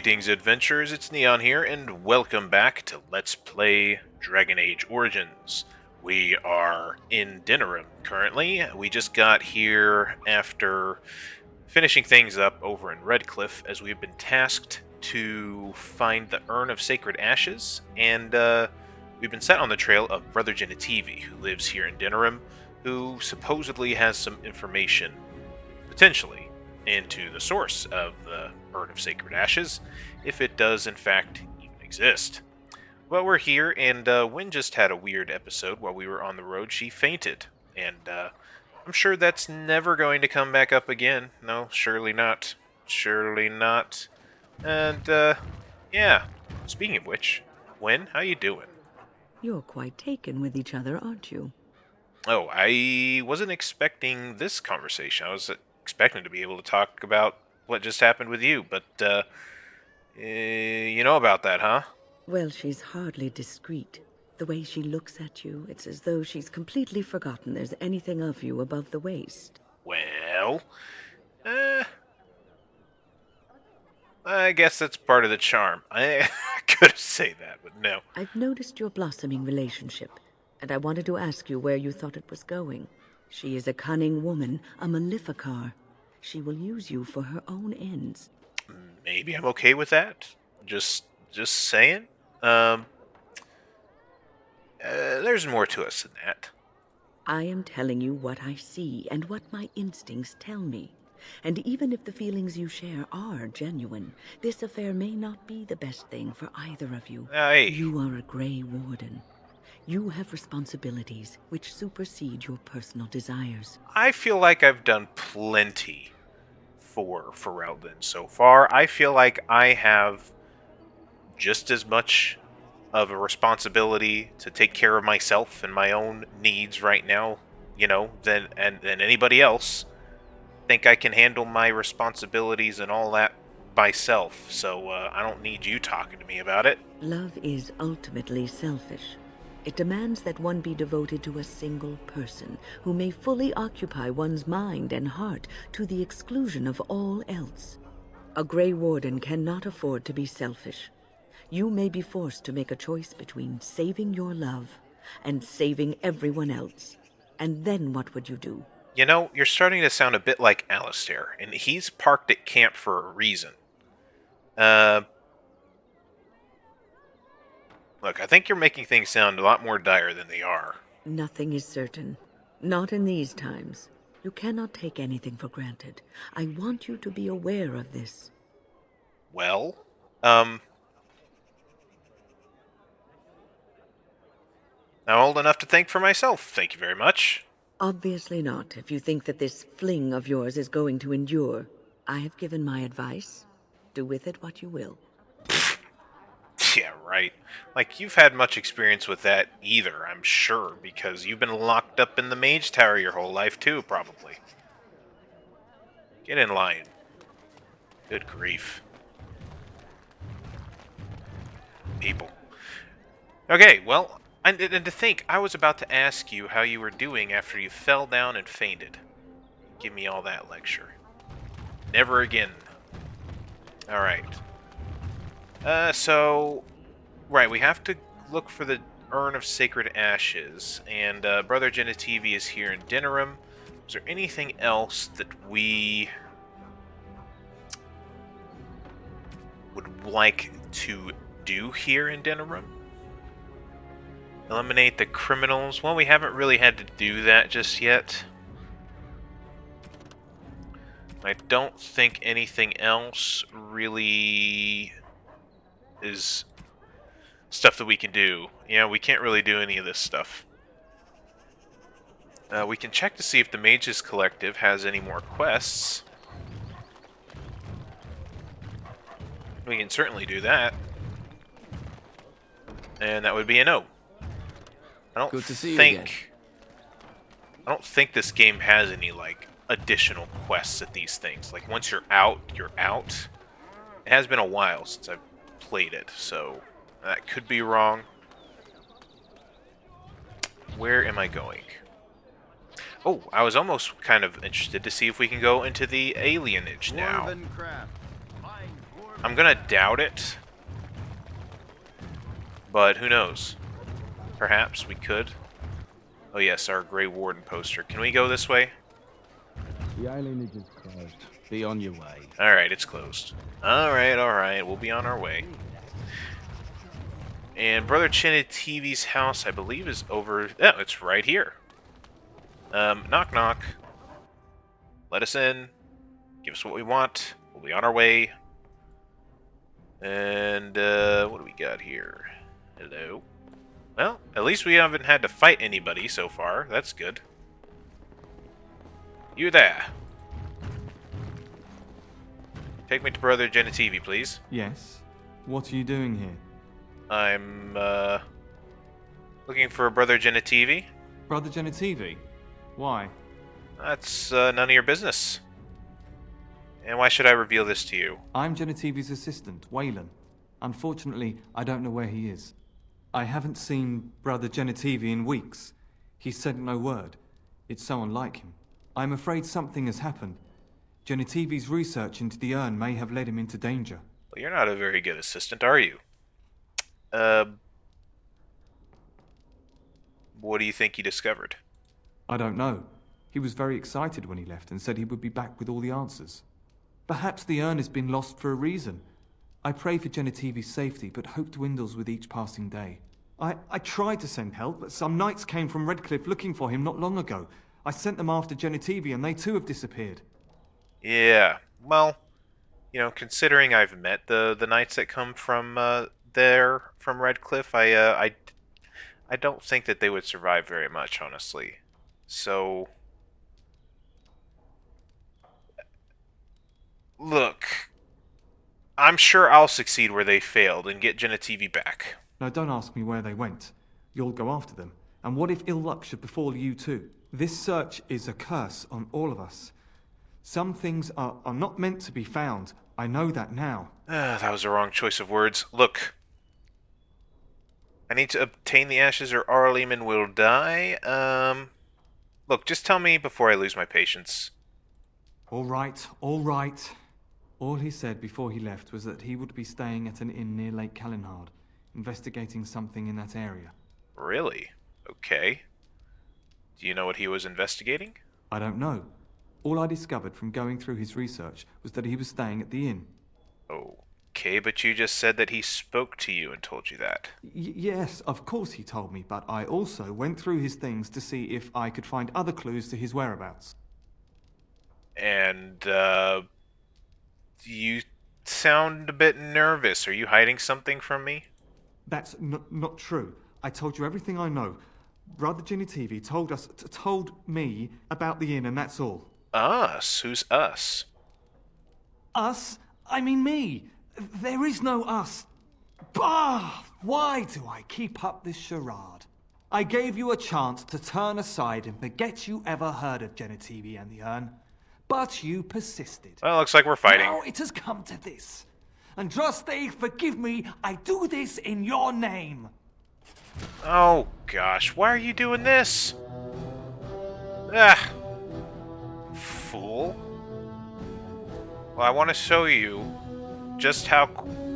Greetings, adventurers, it's Neon here, and welcome back to Let's Play Dragon Age Origins. We are in Denerim currently. We just got here after finishing things up over in Redcliffe, as we've been tasked to find the Urn of Sacred Ashes, and we've been set on the trail of Brother Genitivi, who lives here in Denerim, who supposedly has some information, potentially, into the source of the Urn of Sacred Ashes, if it does in fact even exist. Well, we're here, and Wynn just had a weird episode while we were on the road. She fainted, and I'm sure that's never going to come back up again. No, surely not. Surely not. And, yeah. Speaking of which, Wynn, how you doing? You're quite taken with each other, aren't you? Oh, I wasn't expecting this conversation. I was expecting to be able to talk about what just happened with you, but, you know about that, huh? Well, she's hardly discreet. The way she looks at you, it's as though she's completely forgotten there's anything of you above the waist. Well, I guess that's part of the charm. I could say that, but no. I've noticed your blossoming relationship, and I wanted to ask you where you thought it was going. She is a cunning woman, a maleficar. She will use you for her own ends. Maybe I'm okay with that. Just saying. There's more to us than that. I am telling you what I see and what my instincts tell me. And even if the feelings you share are genuine, this affair may not be the best thing for either of you. Hey. You are a Grey Warden. You have responsibilities which supersede your personal desires. I feel like I've done plenty for Ferelden so far. I feel like I have just as much of a responsibility to take care of myself and my own needs right now, than anybody else. Think I can handle my responsibilities and all that myself, so I don't need you talking to me about it. Love is ultimately selfish. It demands that one be devoted to a single person who may fully occupy one's mind and heart to the exclusion of all else. A Grey Warden cannot afford to be selfish. You may be forced to make a choice between saving your love and saving everyone else. And then what would you do? You know, you're starting to sound a bit like Alistair, and he's parked at camp for a reason. Look, I think you're making things sound a lot more dire than they are. Nothing is certain. Not in these times. You cannot take anything for granted. I want you to be aware of this. Well, I'm old enough to think for myself, thank you very much. Obviously not, if you think that this fling of yours is going to endure. I have given my advice. Do with it what you will. Yeah, right. Like, you've had much experience with that either, I'm sure, because you've been locked up in the Mage Tower your whole life too, probably. Get in line. Good grief. People. Okay, well, and to think, I was about to ask you how you were doing after you fell down and fainted. Give me all that lecture. Never again. Alright. Right, we have to look for the Urn of Sacred Ashes, and Brother Genitivi is here in Denerim. Is there anything else that we would like to do here in Denerim? Eliminate the criminals. Well, we haven't really had to do that just yet. I don't think anything else really is stuff that we can do. Yeah, we can't really do any of this stuff. We can check to see if the Mages Collective has any more quests. We can certainly do that. And that would be a no. Good to see you again. I don't think this game has any, like, additional quests at these things. Like, once you're out, you're out. It has been a while since I've played it, so that could be wrong. Where am I going? Oh, I was almost kind of interested to see if we can go into the alienage now. I'm gonna doubt it. But who knows? Perhaps we could. Oh yes, our Grey Warden poster. Can we go this way? The island is just closed. Be on your way. Alright, it's closed. Alright, we'll be on our way. And Brother Genitivi's house, I believe, is over... Oh, it's right here. Knock knock. Let us in. Give us what we want. We'll be on our way. And, what do we got here? Hello? Well, at least we haven't had to fight anybody so far. That's good. You there. Take me to Brother Genitivi, please. Yes? What are you doing here? I'm, looking for Brother Genitivi. Brother Genitivi? Why? That's, none of your business. And why should I reveal this to you? I'm Genitivi's assistant, Waylon. Unfortunately, I don't know where he is. I haven't seen Brother Genitivi in weeks. He sent no word. It's so unlike him. I'm afraid something has happened. Genitivi's research into the urn may have led him into danger. Well, you're not a very good assistant, are you? What do you think you discovered? I don't know. He was very excited when he left and said he would be back with all the answers. Perhaps the urn has been lost for a reason. I pray for Genitivi's safety, but hope dwindles with each passing day. I tried to send help, but some knights came from Redcliffe looking for him not long ago. I sent them after Genitivi, and they too have disappeared. Yeah, well, you know, considering I've met the knights that come from from Redcliffe, I don't think that they would survive very much, honestly. So, look, I'm sure I'll succeed where they failed and get Genitivi back. Now, don't ask me where they went. You'll go after them. And what if ill luck should befall you too? This search is a curse on all of us. Some things are not meant to be found. I know that now. That was the wrong choice of words. Look, I need to obtain the ashes or Arleman will die. Look, just tell me before I lose my patience. All right, all right. All he said before he left was that he would be staying at an inn near Lake Calenhard, investigating something in that area. Really? Okay. Do you know what he was investigating? I don't know. All I discovered from going through his research was that he was staying at the inn. Okay, but you just said that he spoke to you and told you that. Yes, of course he told me, but I also went through his things to see if I could find other clues to his whereabouts. And, you sound a bit nervous. Are you hiding something from me? That's not true. I told you everything I know. Brother Genitivi told me about the inn, and that's all. Us? Who's us? Us? I mean me. There is no us. Bah! Why do I keep up this charade? I gave you a chance to turn aside and forget you ever heard of Genitivi and the urn. But you persisted. Well, looks like we're fighting. Now it has come to this. Andraste, forgive me, I do this in your name. Oh, gosh, why are you doing this? Ah. Fool. Well, I want to show you just how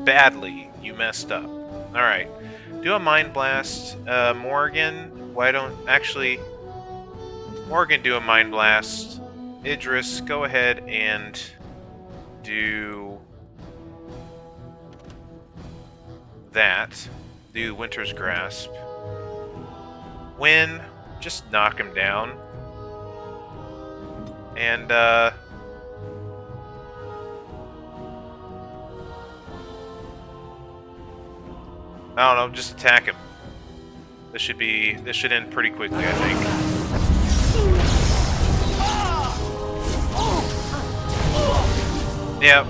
badly you messed up. Alright. Do a Mind Blast. Morgan, why don't... Actually, Morgan, do a Mind Blast. Idris, go ahead and do that. Do Winter's Grasp. Win, just knock him down. And, I don't know, just attack him. This should end pretty quickly, I think. Yep.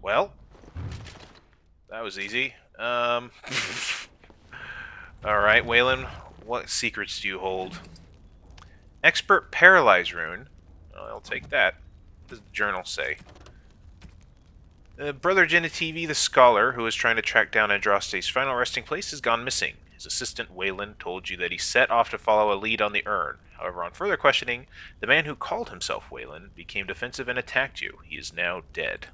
Well, that was easy. Alright, Waylon, what secrets do you hold? Expert Paralyze Rune. Well, I'll take that. What does the journal say? Brother Genitivi, the scholar, who is trying to track down Andraste's final resting place, has gone missing. His assistant, Wayland, told you that he set off to follow a lead on the urn. However, on further questioning, the man who called himself Wayland became defensive and attacked you. He is now dead.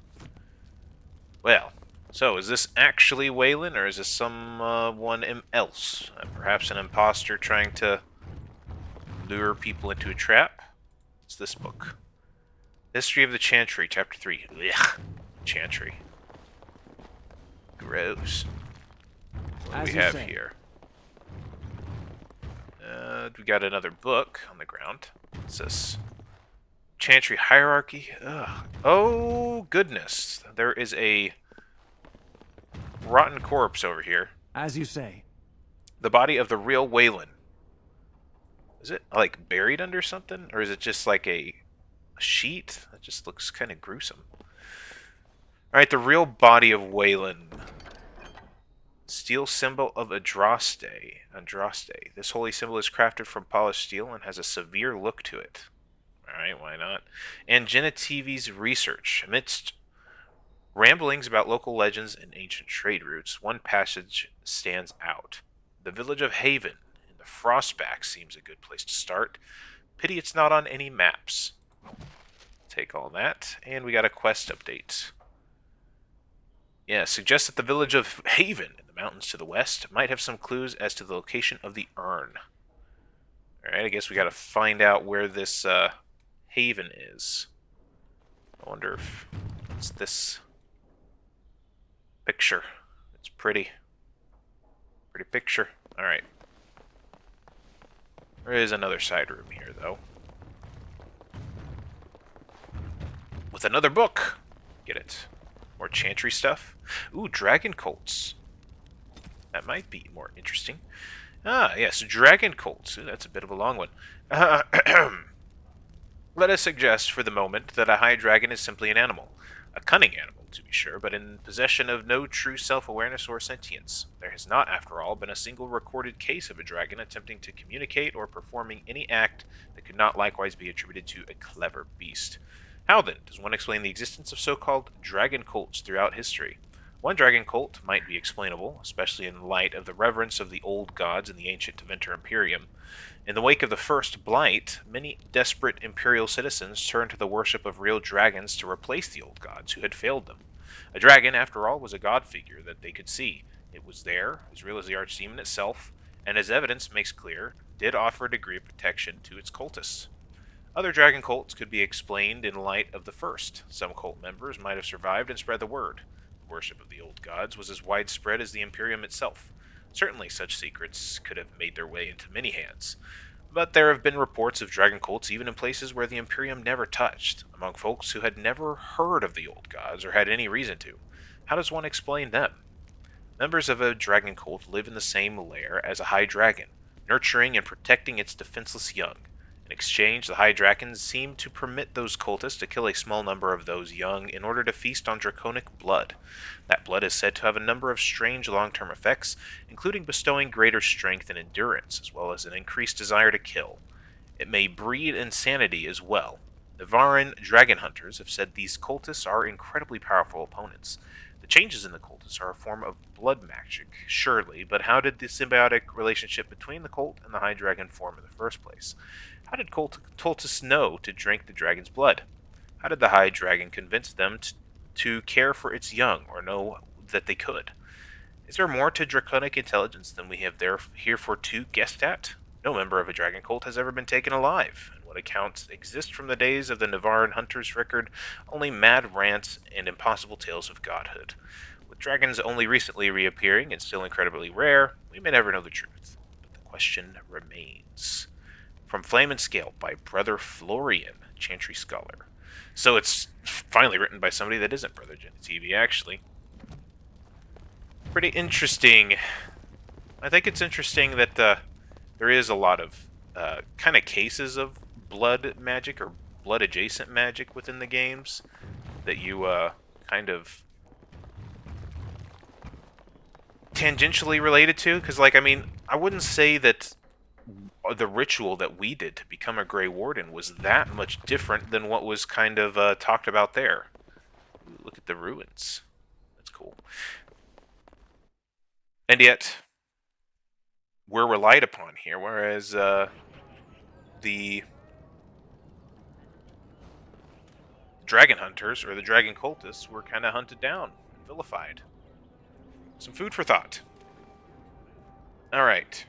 Well, so is this actually Wayland, or is this someone else? Perhaps an imposter trying to lure people into a trap? It's this book. History of the Chantry, Chapter 3. Ugh. Chantry. Gross. What do we have here? We got another book on the ground. What's this? Chantry Hierarchy? Ugh. Oh, goodness. There is a rotten corpse over here. As you say. The body of the real Wayland. Is it, like, buried under something? Or is it just like a sheet? That just looks kind of gruesome. Alright, the real body of Wayland. Steel symbol of Andraste. This holy symbol is crafted from polished steel and has a severe look to it. Alright, why not? And Genitivi's research. Amidst ramblings about local legends and ancient trade routes, one passage stands out. The village of Haven in the Frostback seems a good place to start. Pity it's not on any maps. Take all that. And we got a quest update. Yeah, suggests that the village of Haven in the mountains to the west might have some clues as to the location of the urn. Alright, I guess we gotta find out where this Haven is. I wonder if it's this picture. It's pretty. Pretty picture. Alright. There is another side room here, though. With another book! Get it. More Chantry stuff. Ooh, Dragon Colts. That might be more interesting. Ah, yes, Dragon Colts. Ooh, that's a bit of a long one. Let us suggest for the moment that a high dragon is simply an animal. A cunning animal, to be sure, but in possession of no true self-awareness or sentience. There has not, after all, been a single recorded case of a dragon attempting to communicate or performing any act that could not likewise be attributed to a clever beast. How, then, does one explain the existence of so-called dragon cults throughout history? One dragon cult might be explainable, especially in light of the reverence of the old gods in the ancient Tevinter Imperium. In the wake of the First Blight, many desperate Imperial citizens turned to the worship of real dragons to replace the old gods who had failed them. A dragon, after all, was a god figure that they could see. It was there, as real as the Archdemon itself, and as evidence makes clear, did offer a degree of protection to its cultists. Other dragon cults could be explained in light of the first. Some cult members might have survived and spread the word. The worship of the old gods was as widespread as the Imperium itself. Certainly such secrets could have made their way into many hands. But there have been reports of dragon cults even in places where the Imperium never touched, among folks who had never heard of the old gods or had any reason to. How does one explain them? Members of a dragon cult live in the same lair as a high dragon, nurturing and protecting its defenseless young. In exchange, the high dragons seem to permit those cultists to kill a small number of those young in order to feast on draconic blood. That blood is said to have a number of strange long-term effects, including bestowing greater strength and endurance, as well as an increased desire to kill. It may breed insanity as well. Navarin dragon hunters have said these cultists are incredibly powerful opponents. The changes in the cultists are a form of blood magic, surely, but how did the symbiotic relationship between the cult and the high dragon form in the first place? How did cultists know to drink the dragon's blood? How did the high dragon convince them to care for its young, or know that they could? Is there more to draconic intelligence than we have heretofore guessed at? No member of a dragon cult has ever been taken alive, and what accounts exist from the days of the Navarin hunters' record only mad rants and impossible tales of godhood. With dragons only recently reappearing and still incredibly rare, we may never know the truth. But the question remains. From Flame and Scale by Brother Florian, Chantry Scholar. So it's finally written by somebody that isn't Brother Genitivi, actually. Pretty interesting. I think it's interesting that there is a lot of kind of cases of blood magic or blood adjacent magic within the games that you kind of tangentially related to. Because, like, I mean, I wouldn't say that the ritual that we did to become a Grey Warden was that much different than what was kind of talked about there. Look at the ruins. That's cool. And yet, we're relied upon here, whereas the dragon hunters or the dragon cultists were kind of hunted down and vilified. Some food for thought. All right.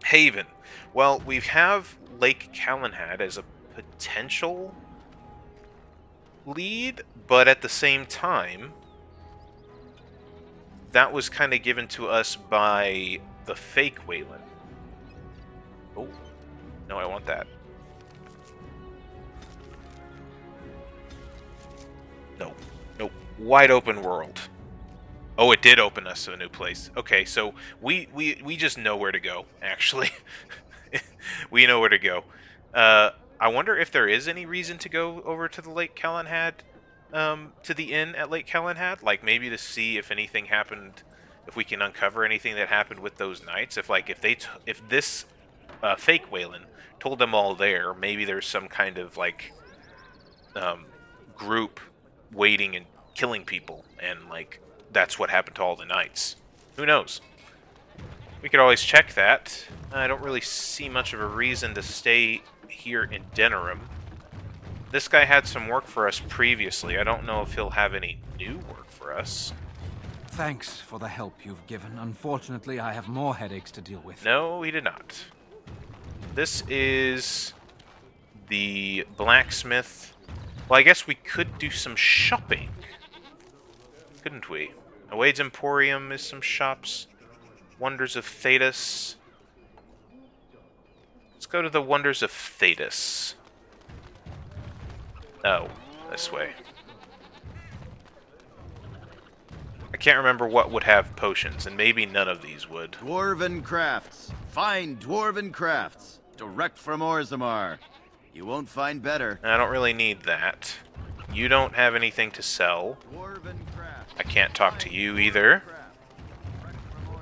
Haven. Well, we have Lake Calenhad as a potential lead, but at the same time, that was kind of given to us by the fake Wayland. Oh, no, I want that. No, nope. Wide open world. Oh, it did open us to a new place. Okay, so we just know where to go, actually. We know where to go. I wonder if there is any reason to go over to the Lake Calenhad, to the inn at Lake Calenhad, like maybe to see if anything happened, if we can uncover anything that happened with those knights. If this fake Wayland told them all there, maybe there's some kind of like group waiting and killing people, and like that's what happened to all the knights. Who knows? We could always check that. I don't really see much of a reason to stay here in Denerim. This guy had some work for us previously. I don't know if he'll have any new work for us. Thanks for the help you've given. Unfortunately, I have more headaches to deal with. No, he did not. This is the blacksmith. Well, I guess we could do some shopping, couldn't we? Awade's Emporium is some shops. Wonders of Thedas. Let's go to the Wonders of Thedas. Oh, this way. I can't remember what would have potions, and maybe none of these would. Dwarven crafts. Fine dwarven crafts. Direct from Orzammar. You won't find better. I don't really need that. You don't have anything to sell. Dwarven crafts. I can't talk to you either.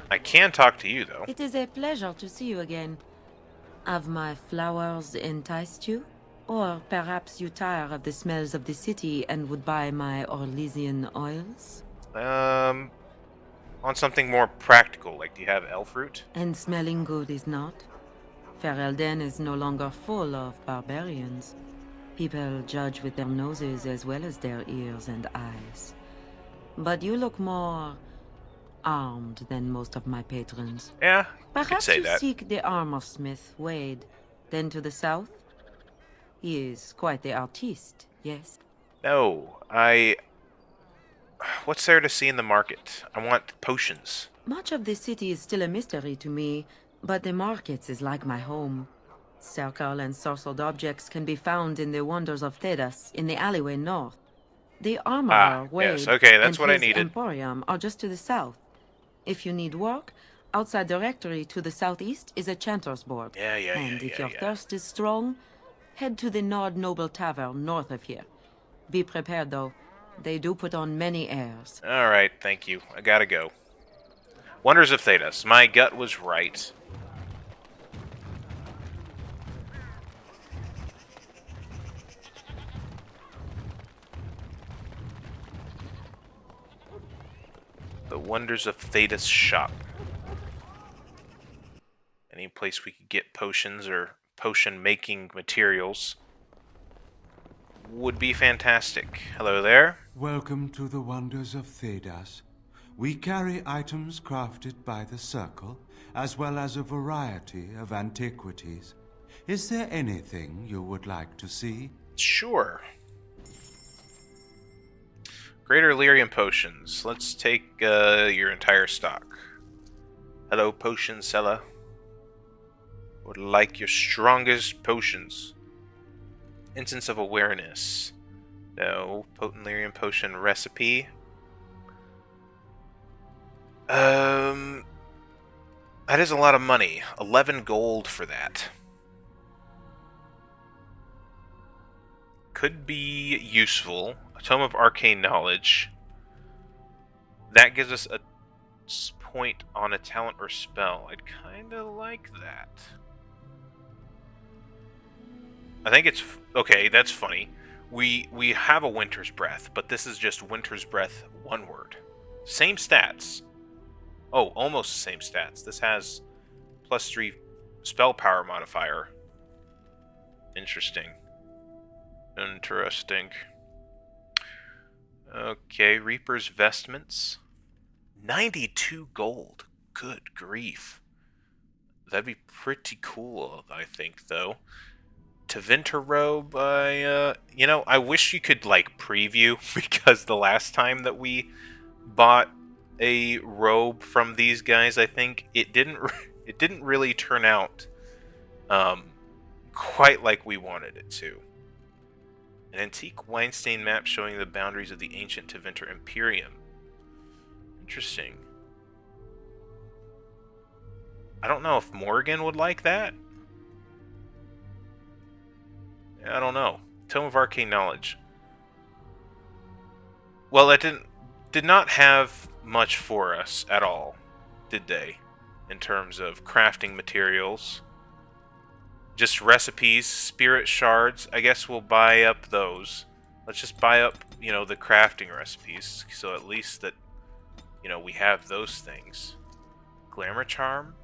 I can talk to you, though. It is a pleasure to see you again. Have my flowers enticed you? Or perhaps you tire of the smells of the city and would buy my Orlesian oils? On something more practical, like do you have elf root? And smelling good is not? Ferelden is no longer full of barbarians. People judge with their noses as well as their ears and eyes. But you look more armed than most of my patrons. Yeah, you could Perhaps say you that. seek the armor smith, Wade. Then to the south? He is quite the artiste, yes? No, what's there to see in the market? I want potions. Much of the city is still a mystery to me, but the markets is like my home. Circle and sorcelled objects can be found in the Wonders of Thedas, in the alleyway north. The armorer, Wade, yes, okay, that's and what I his needed. emporium are just to the south. If you need work, outside the rectory to the southeast is a chanter's board. And if your thirst is strong, head to the Nord Noble Tavern north of here. Be prepared, though. They do put on many airs. Alright, thank you. I gotta go. Wonders of Thedas. My gut was right. The Wonders of Thedas shop. Any place we could get potions or potion-making materials would be fantastic. Hello there. Welcome to the Wonders of Thedas. We carry items crafted by the Circle, as well as a variety of antiquities. Is there anything you would like to see? Sure. Greater Lyrium potions. Let's take your entire stock. Hello, potion seller. Would like your strongest potions. Instance of Awareness. No. Potent Lyrium potion recipe. That is a lot of money. 11 gold for that. Could be useful. A Tome of Arcane Knowledge. That gives us a point on a talent or spell. I'd kind of like that. I think it's... Okay, that's funny. We have a Winter's Breath, but this is just Winter's Breath one word. Same stats. Oh, almost the same stats. This has +3 spell power modifier. Interesting. Interesting. Okay, Reaper's Vestments. 92 gold. Good grief. That'd be pretty cool, I think, though. Tevinter Robe, you know, I wish you could, like, preview, because the last time that we bought a robe from these guys, I think, it didn't really turn out, quite like we wanted it to. An antique Weinstein map showing the boundaries of the ancient Tevinter Imperium. Interesting. I don't know if Morgan would like that. I don't know. Tome of Arcane Knowledge. Well, that did not have much for us at all, did they? In terms of crafting materials. Just recipes, spirit shards. I guess we'll buy up those. Let's just buy up, you know, the crafting recipes, so at least that, you know, we have those things. Glamour Charm?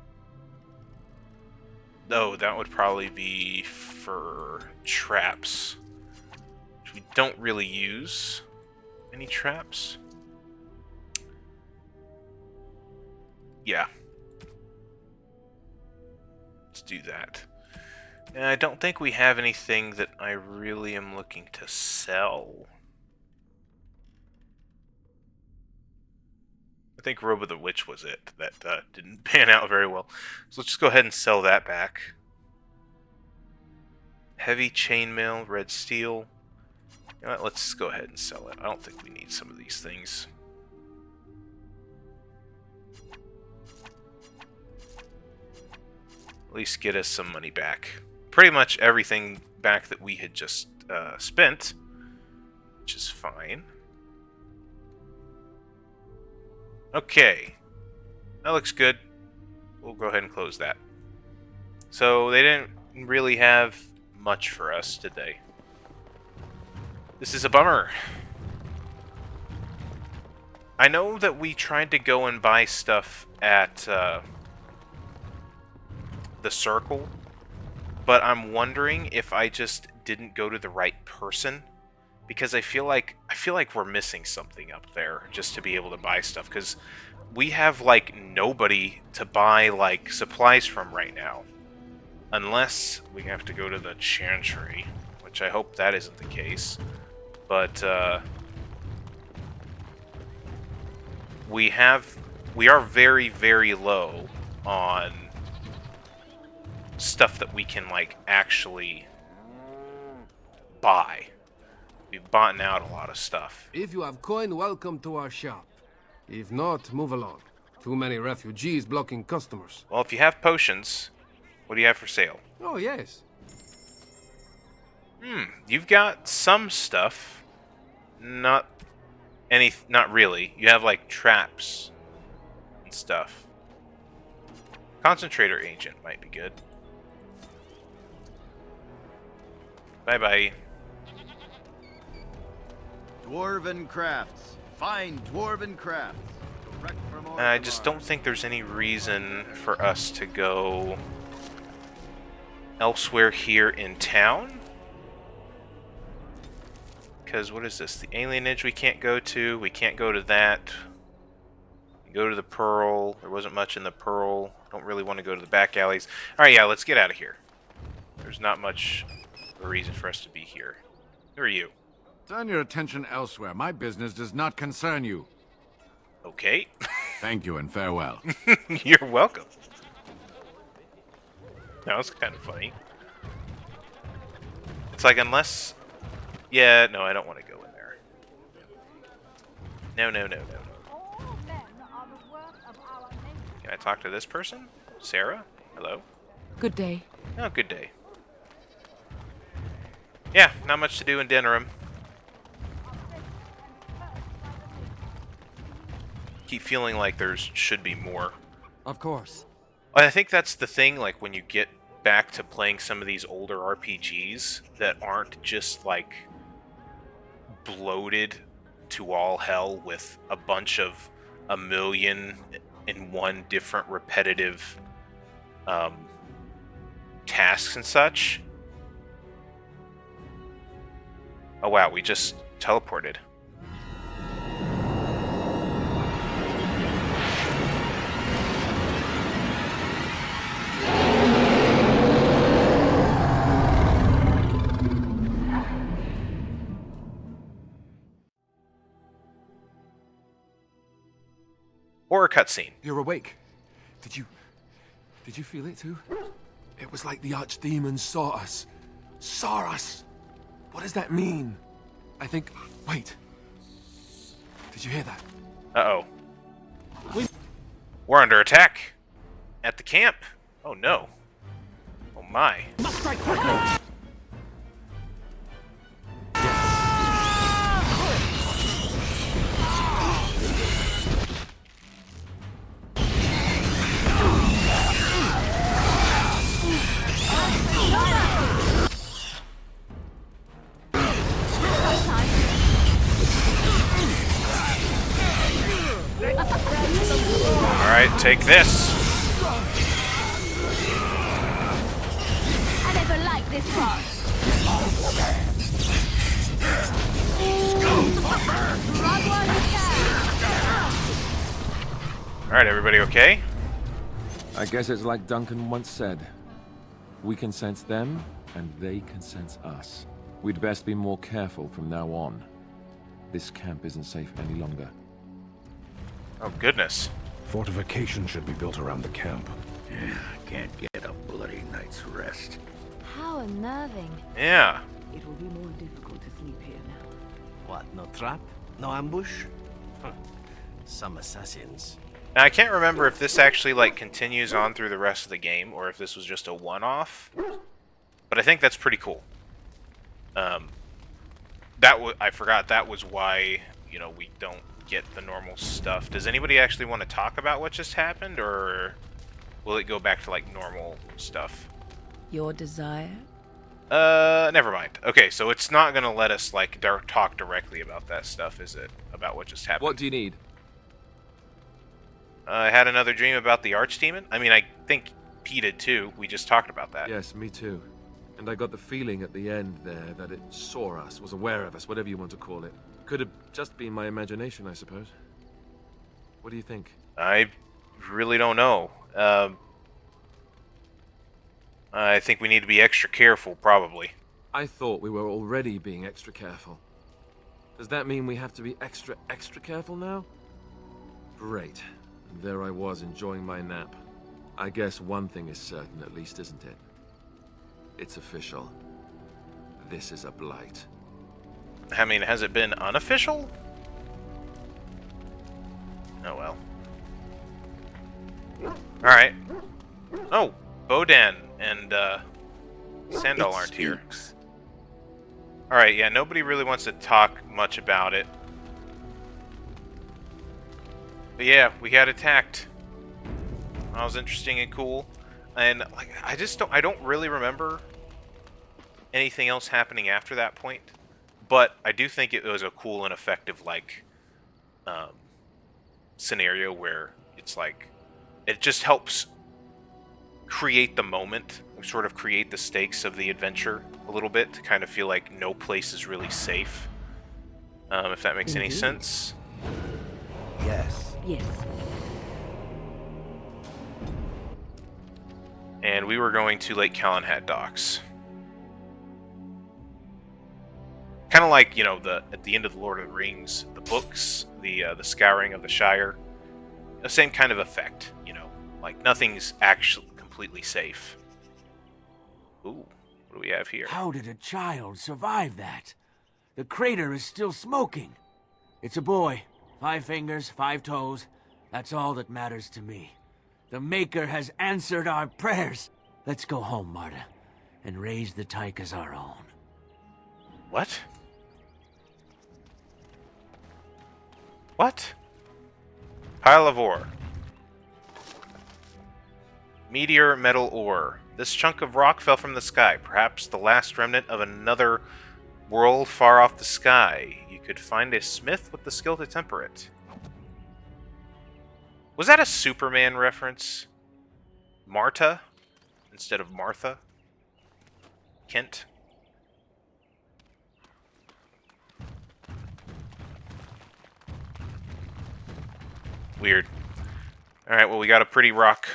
No, that would probably be for traps, which we don't really use any traps. Yeah. Let's do that. And I don't think we have anything that I really am looking to sell. I think Robe of the Witch was it. That didn't pan out very well. So let's just go ahead and sell that back. Heavy chainmail, red steel. You know what, let's go ahead and sell it. I don't think we need some of these things. At least get us some money back. Pretty much everything back that we had just spent, which is fine. Okay, that looks good. We'll go ahead and close that. So they didn't really have much for us, did they? This is a bummer. I know that we tried to go and buy stuff at the Circle, but I'm wondering if I just didn't go to the right person, because I feel like we're missing something up there just to be able to buy stuff, because we have like nobody to buy like supplies from right now, unless we have to go to the Chantry, which I hope that isn't the case. But we are very, very low on stuff that we can like actually buy. We've bought out a lot of stuff. If you have coin, welcome to our shop. If not, move along. Too many refugees blocking customers. Well, if you have potions, what do you have for sale? Oh, yes. You've got some stuff. Not really. You have like traps and stuff. Concentrator agent might be good. Bye-bye. Dwarven crafts. Find dwarven crafts. Direct from I just don't think there's any reason for us to go elsewhere here in town. Because what is this? The alienage we can't go to. We can't go to that. We go to the Pearl. There wasn't much in the Pearl. Don't really want to go to the back alleys. Alright, yeah, let's get out of here. There's not much of a reason for us to be here. Who are you? Turn your attention elsewhere. My business does not concern you. Okay. Thank you and farewell. You're welcome. That was kind of funny. It's like, unless... Yeah, no, I don't want to go in there. No. Can I talk to this person? Sarah? Hello? Good day. Oh, good day. Yeah, not much to do in Denerim. Keep feeling like there should be more. Of course. I think that's the thing, like, when you get back to playing some of these older RPGs that aren't just, like, bloated to all hell with a bunch of 1 million in one different repetitive tasks and such. Oh wow, we just teleported. Or a cutscene. You're awake. Did you feel it too? It was like the archdemons saw us. Saw us! What does that mean? I think... Wait. Did you hear that? Uh-oh. We're under attack. At the camp. Oh no. Oh my. Must strike quickly! Alright, take this. I never liked this part. Alright, everybody okay? I guess it's like Duncan once said. We can sense them, and they can sense us. We'd best be more careful from now on. This camp isn't safe any longer. Oh, goodness. Fortification should be built around the camp. Yeah, can't get a bloody night's rest. How unnerving. Yeah. It will be more difficult to sleep here now. What, no trap? No ambush? Some assassins. Now, I can't remember if this actually, like, continues on through the rest of the game, or if this was just a one-off. But I think that's pretty cool. I forgot that was why, you know, we don't get the normal stuff. Does anybody actually want to talk about what just happened, or will it go back to, like, normal stuff? Your desire? Never mind. Okay, so it's not gonna let us, like, talk directly about that stuff, is it? About what just happened? What do you need? I had another dream about the Archdemon. I mean, I think P did too. We just talked about that. Yes, me too. And I got the feeling at the end there that it saw us, was aware of us, whatever you want to call it. Could have just been my imagination, I suppose. What do you think? I really don't know. I think we need to be extra careful, probably. I thought we were already being extra careful. Does that mean we have to be extra careful now? Great. And there I was, enjoying my nap. I guess one thing is certain, at least, isn't it? It's official. This is a blight. I mean, has it been unofficial? Oh well. Alright. Oh, Bodan and Sandal aren't here. Alright, yeah, nobody really wants to talk much about it. But yeah, we got attacked. That was interesting and cool. And like, I don't really remember anything else happening after that point. But I do think it was a cool and effective, like, scenario where it's like, it just helps create the moment, sort of create the stakes of the adventure a little bit, to kind of feel like no place is really safe. If that makes any sense. Yes. Yes. And we were going to Lake Calenhat docks. Kind of like, you know, at the end of the Lord of the Rings, the books, the Scouring of the Shire, the same kind of effect, you know, like nothing's actually completely safe. Ooh, what do we have here? How did a child survive that? The crater is still smoking. It's a boy. 5 fingers, 5 toes. That's all that matters to me. The Maker has answered our prayers. Let's go home, Marta, and raise the Tyke as our own. What? What? Pile of ore. Meteor metal ore. This chunk of rock fell from the sky, perhaps the last remnant of another world far off the sky. You could find a smith with the skill to temper it. Was that a Superman reference? Marta instead of Martha? Kent? Weird. Alright, well, we got a pretty rock.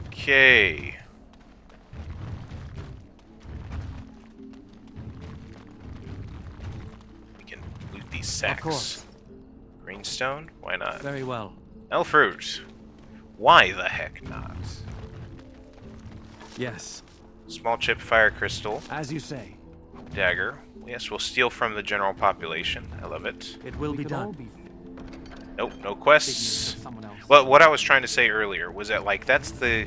Okay. We can loot these sacks. Of course. Greenstone? Why not? Very well. Elf fruit. Why the heck not? Yes. Small chip fire crystal. As you say. Dagger. Yes, we'll steal from the general population. I love it. It will be done. Nope, no quests. Well, what I was trying to say earlier was that, like, that's the...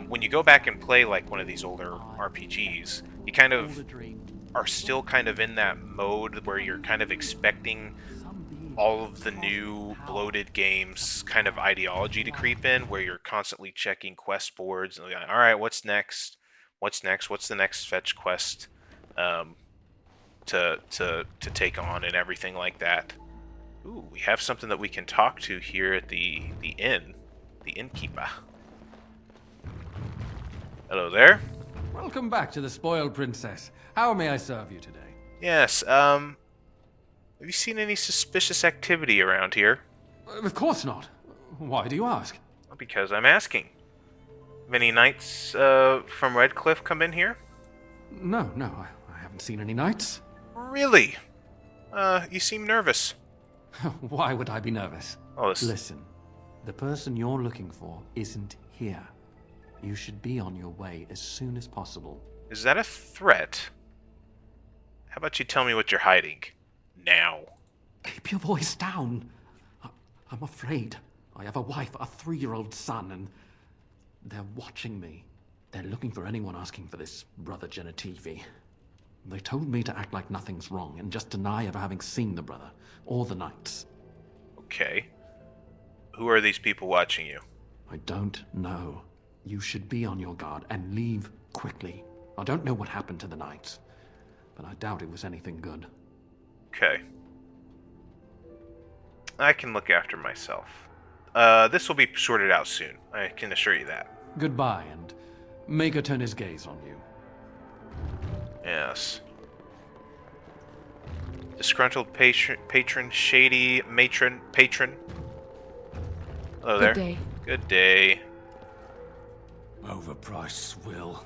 when you go back and play, like, one of these older RPGs, you kind of are still kind of in that mode where you're kind of expecting all of the new bloated games kind of ideology to creep in, where you're constantly checking quest boards and like, all right, what's next? What's next? What's the next fetch quest to take on and everything like that. Ooh, we have something that we can talk to here at the inn, the innkeeper. Hello there. Welcome back to the Spoiled Princess. How may I serve you today? Yes, have you seen any suspicious activity around here? Of course not. Why do you ask? Because I'm asking. Have any knights from Redcliffe come in here? No, I haven't seen any knights. Really? You seem nervous. Why would I be nervous? Oh, this... Listen, the person you're looking for isn't here. You should be on your way as soon as possible. Is that a threat? How about you tell me what you're hiding? Now. Keep your voice down. I'm afraid. I have a wife, a 3-year-old son, and they're watching me. They're looking for anyone asking for this Brother Genitivi. They told me to act like nothing's wrong and just deny ever having seen the brother or the knights. Okay. Who are these people watching you? I don't know. You should be on your guard and leave quickly. I don't know what happened to the knights, but I doubt it was anything good. Okay. I can look after myself. This will be sorted out soon. I can assure you that. Goodbye, and make her turn his gaze on you. Yes. Disgruntled patron, shady patron. Hello there. Good day. Good day. Overpriced swill.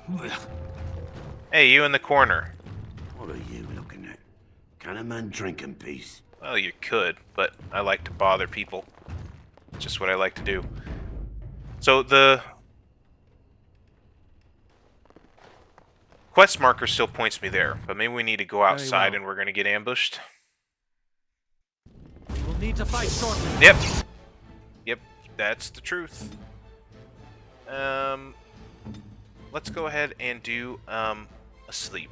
Hey, you in the corner. What are you looking at? Can a man drink in peace? Well, you could, but I like to bother people. It's just what I like to do. So the quest marker still points me there, but maybe we need to go outside and we're going to get ambushed. We'll need to fight shortly. Yep, that's the truth. Let's go ahead and do a sleep.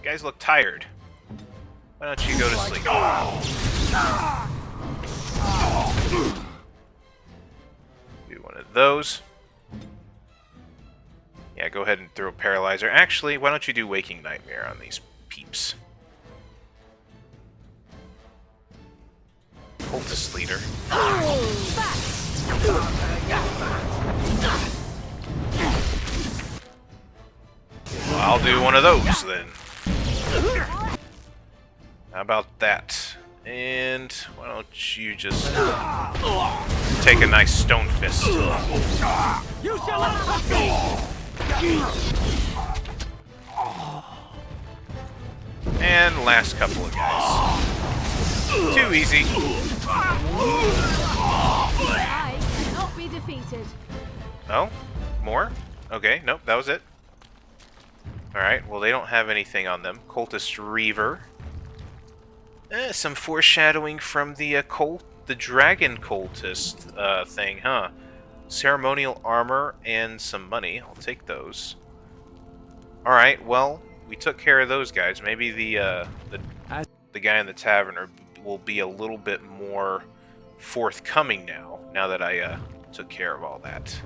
You guys look tired. Why don't you go to sleep? Do one of those. Yeah, go ahead and throw Paralyzer. Actually, why don't you do Waking Nightmare on these peeps? Cultist leader. Well, I'll do one of those then. How about that? And why don't you just take a nice stone fist? You shall not succeed! And last couple of guys. Too easy. I cannot be defeated. Oh? More? Okay, nope, that was it. Alright, well they don't have anything on them. Cultist Reaver. Some foreshadowing from the dragon cultist thing, huh? Ceremonial armor and some money. I'll take those. Alright, well, we took care of those guys. Maybe the guy in the tavern will be a little bit more forthcoming now that I took care of all that.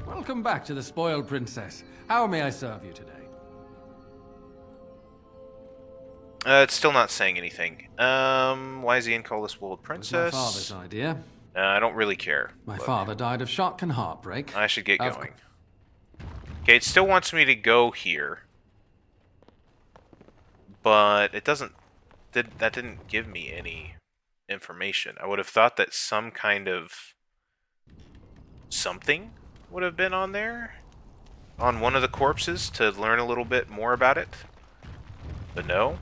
Welcome back to the Spoiled Princess. How may I serve you today? It's still not saying anything. Why is Ian call this World Princess? It was my father's idea. I don't really care. My father died of shock and heartbreak. I should get going. Okay, it still wants me to go here. But it doesn't... That didn't give me any information. I would have thought that some kind of... something would have been on there. On one of the corpses to learn a little bit more about it. But no.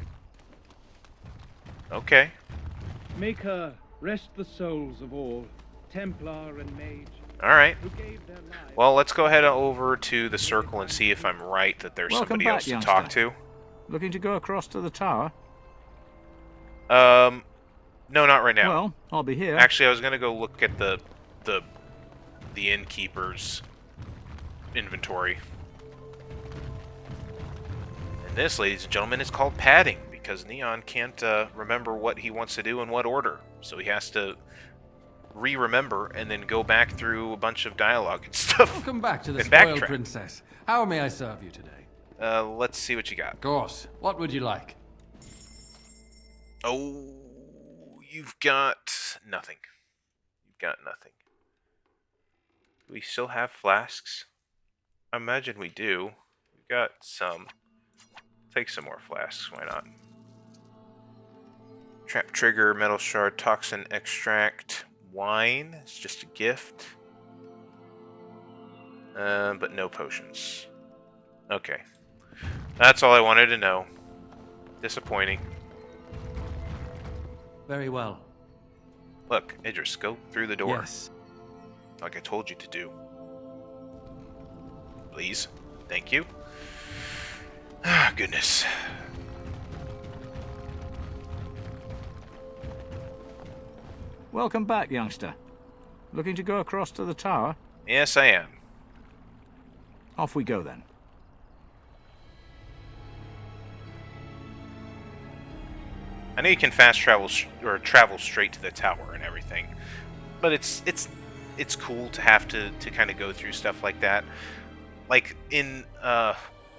Okay. Make her rest the souls of all, Templar and Mage. Alright. Well, let's go ahead over to the circle and see if I'm right that there's Welcome somebody back, else to youngster. talk to. Looking to go across to the tower? No, not right now. Well, I'll be here. Actually, I was gonna go look at the innkeeper's inventory. And this, ladies and gentlemen, is called padding, because Neon can't remember what he wants to do in what order. So he has to re-remember and then go back through a bunch of dialogue and stuff. Welcome back to the and Spoiled backtrack. Princess. How may I serve you today? Let's see what you got. Of course. What would you like? Oh, you've got nothing. You've got nothing. Do we still have flasks? I imagine we do. We've got some. Take some more flasks, why not? Trap trigger, metal shard, toxin extract, wine. It's just a gift. But no potions. Okay. That's all I wanted to know. Disappointing. Very well. Look, Idris, go through the door. Yes. Like I told you to do. Please. Thank you. Ah, goodness. Welcome back, youngster. Looking to go across to the tower? Yes, I am. Off we go then. I know you can fast travel or travel straight to the tower and everything, but it's cool to have to kind of go through stuff like that. Like in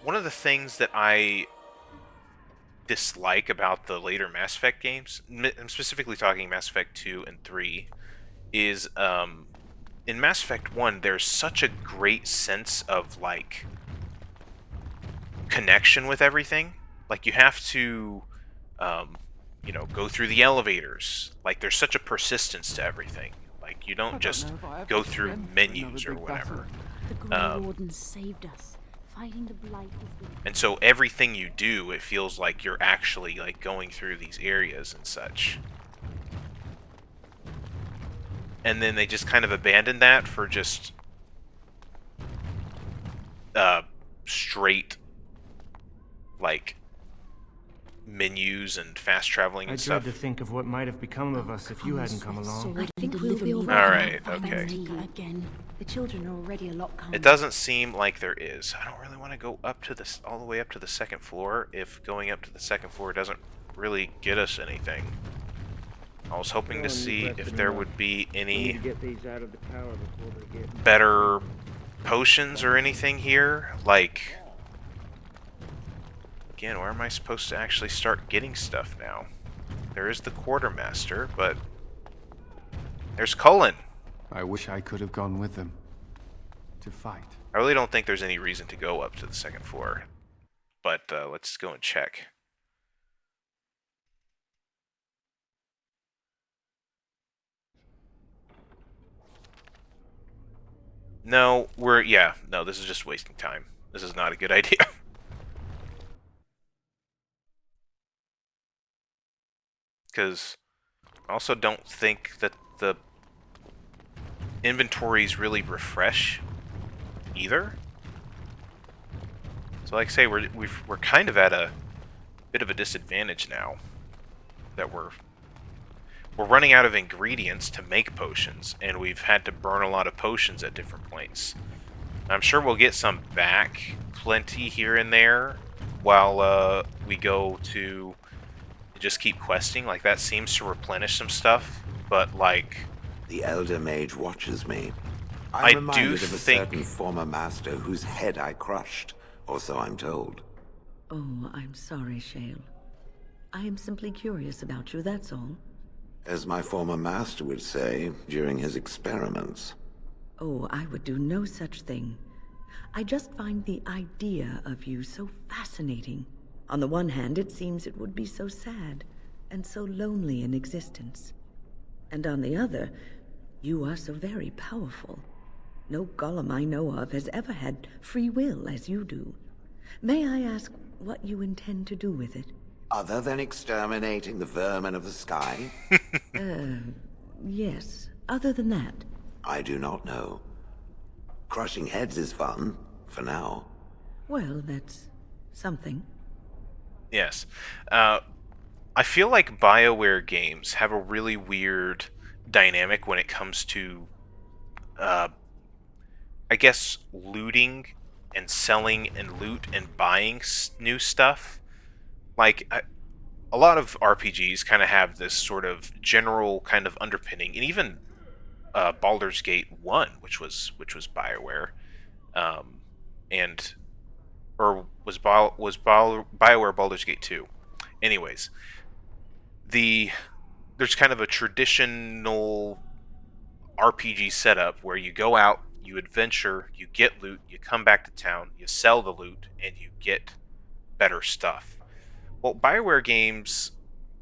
one of the things that I dislike about the later Mass Effect games, I'm specifically talking Mass Effect 2 and 3, is in Mass Effect 1 there's such a great sense of like connection with everything. Like you have to you know, go through the elevators. Like there's such a persistence to everything. Like you don't just go through menus or whatever. The Grey Wardens saved us. Fighting the Blight has been... And so everything you do, it feels like you're actually like going through these areas and such. And then they just kind of abandoned that for just straight like menus and fast traveling and I stuff. dread to think of what might have become of us if you hadn't come along. I think we'll be alright. Alright, okay. Again. The children are already a lot calmer. It doesn't seem like there is. I don't really want to go up to this all the way up to the second floor if going up to the second floor doesn't really get us anything. I was hoping to see if there would be any better potions or anything here. Like, again, where am I supposed to actually start getting stuff now? There is the quartermaster, but there's Cullen. I wish I could have gone with them to fight. I really don't think there's any reason to go up to the second floor, but let's go and check. No, no, this is just wasting time. This is not a good idea. Because I also don't think that the inventories really refresh either. So like I say, we're kind of at a bit of a disadvantage now that we're running out of ingredients to make potions, and we've had to burn a lot of potions at different points. I'm sure we'll get some back, plenty here and there, while we go to just keep questing. Like that seems to replenish some stuff, but like the Elder Mage watches me. I'm I reminded do of a think certain former master whose head I crushed, or so I'm told. Oh, I'm sorry, Shale. I am simply curious about you, that's all. As my former master would say during his experiments. Oh, I would do no such thing. I just find the idea of you so fascinating. On the one hand, it seems it would be so sad and so lonely in existence. And on the other, you are so very powerful. No golem I know of has ever had free will as you do. May I ask what you intend to do with it? Other than exterminating the vermin of the sky? Yes. Other than that? I do not know. Crushing heads is fun, for now. Well, that's something. Yes. I feel like BioWare games have a really weird dynamic when it comes to, I guess, looting and selling and loot and buying new stuff. Like, a lot of RPGs kind of have this sort of general kind of underpinning, and even Baldur's Gate 1, which was BioWare, was BioWare Baldur's Gate 2. Anyways, there's kind of a traditional RPG setup where you go out, you adventure, you get loot, you come back to town, you sell the loot, and you get better stuff. Well, BioWare games,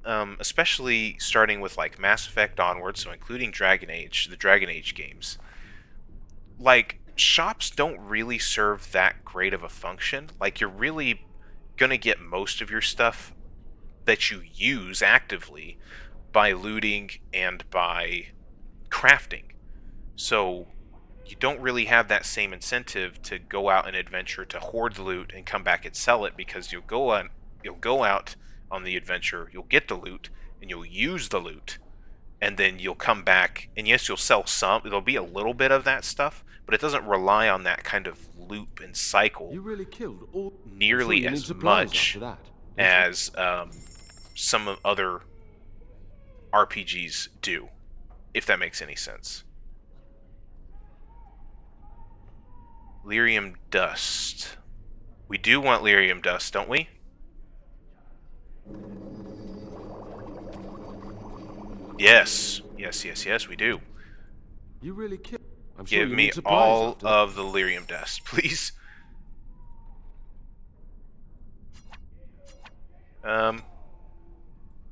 especially starting with like Mass Effect onwards, so including Dragon Age, the Dragon Age games, like, shops don't really serve that great of a function. Like, you're really gonna get most of your stuff that you use actively by looting and by crafting. So you don't really have that same incentive to go out and adventure, to hoard the loot and come back and sell it, because you'll go out on the adventure, you'll get the loot, and you'll use the loot, and then you'll come back, and yes, you'll sell some. There'll be a little bit of that stuff, but it doesn't rely on that kind of loop and cycle nearly as much as some other RPGs do, if that makes any sense. Lyrium dust. We do want lyrium dust, don't we? Yes. Yes, we do. You really killed. Give me all of the lyrium dust, please.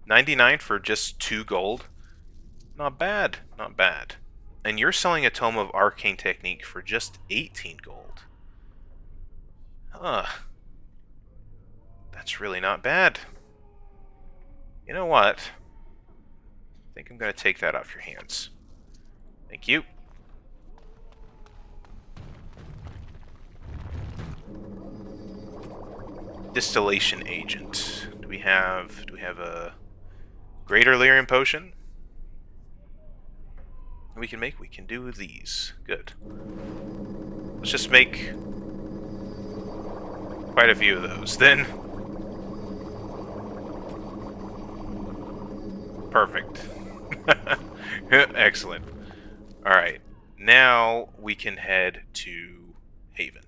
99 for just 2 gold. Not bad, not bad. And you're selling a Tome of Arcane Technique for just 18 gold. Huh. That's really not bad. You know what? I think I'm going to take that off your hands. Thank you. Distillation agent. Do we have a greater lyrium potion? We can do these. Good. Let's just make quite a few of those then. Perfect. Excellent. Alright. Now we can head to Haven.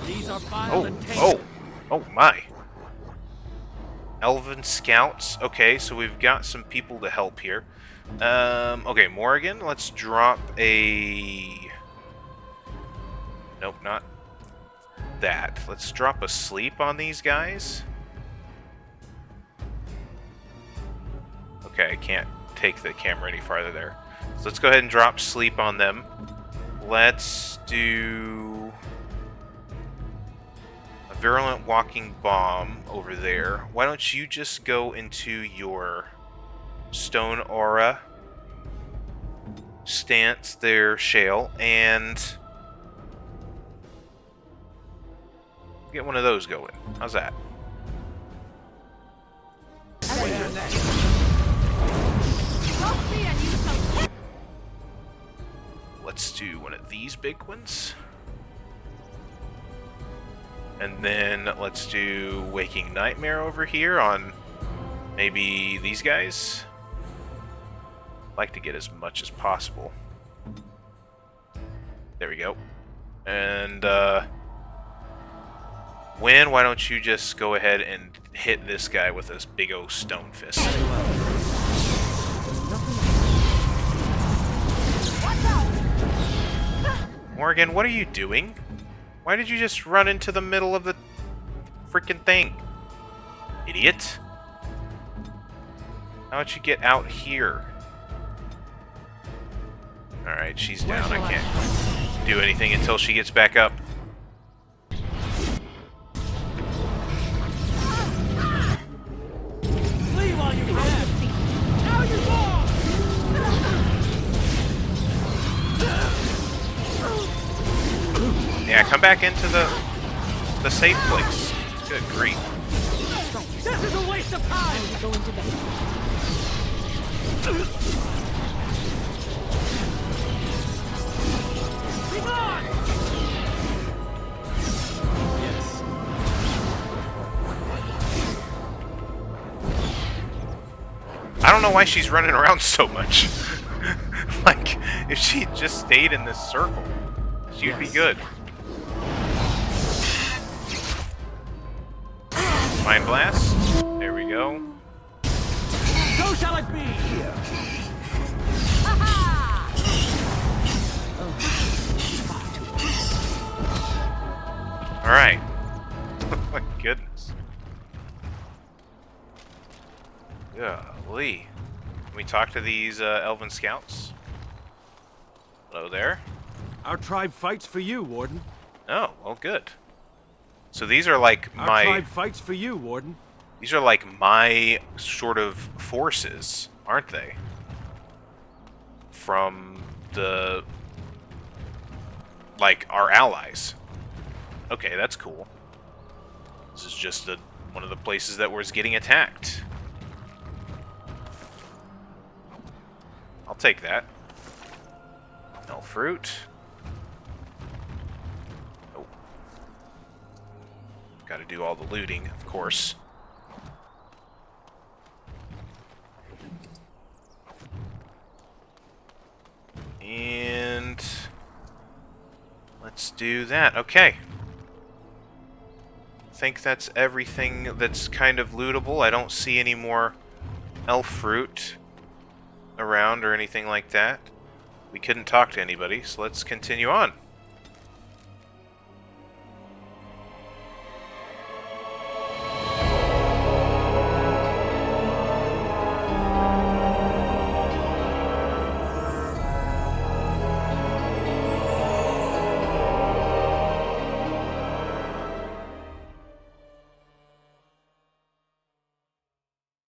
These are violent Oh my. Elven scouts. Okay, so we've got some people to help here. Okay, Morrigan, let's drop a... Nope, not that. Let's drop a sleep on these guys. Okay, I can't take the camera any farther there. So let's go ahead and drop sleep on them. Let's do a virulent walking bomb over there. Why don't you just go into your stone aura stance there, Shale, and get one of those going. How's that? Let's do one of these big ones. And then let's do Waking Nightmare over here on Maybe these guys? I'd like to get as much as possible. There we go. And, Win, why don't you just go ahead and hit this guy with this big old stone fist? Morgan, what are you doing? Why did you just run into the middle of the freaking thing? Idiot. How about you get out here? Alright, she's down. I can't do anything until she gets back up. Yeah, come back into the safe place. Good grief. This is a waste of time! Going to bed. Come on! Yes. I don't know why she's running around so much. Like, if she just stayed in this circle, she'd be good. Mind Blast. There we go. So shall it be! Alright. Oh my goodness. Golly. Can we talk to these elven scouts? Hello there. Our tribe fights for you, Warden. Oh, well, good. So these are like Our my... tribe fights for you, Warden. These are like my sort of forces, aren't they? From the... like, our allies. Okay, that's cool. This is just one of the places that was getting attacked. I'll take that. No fruit. Oh. Gotta do all the looting, of course. And let's do that. Okay. I think that's everything that's kind of lootable. I don't see any more elf fruit around or anything like that. We couldn't talk to anybody, so let's continue on.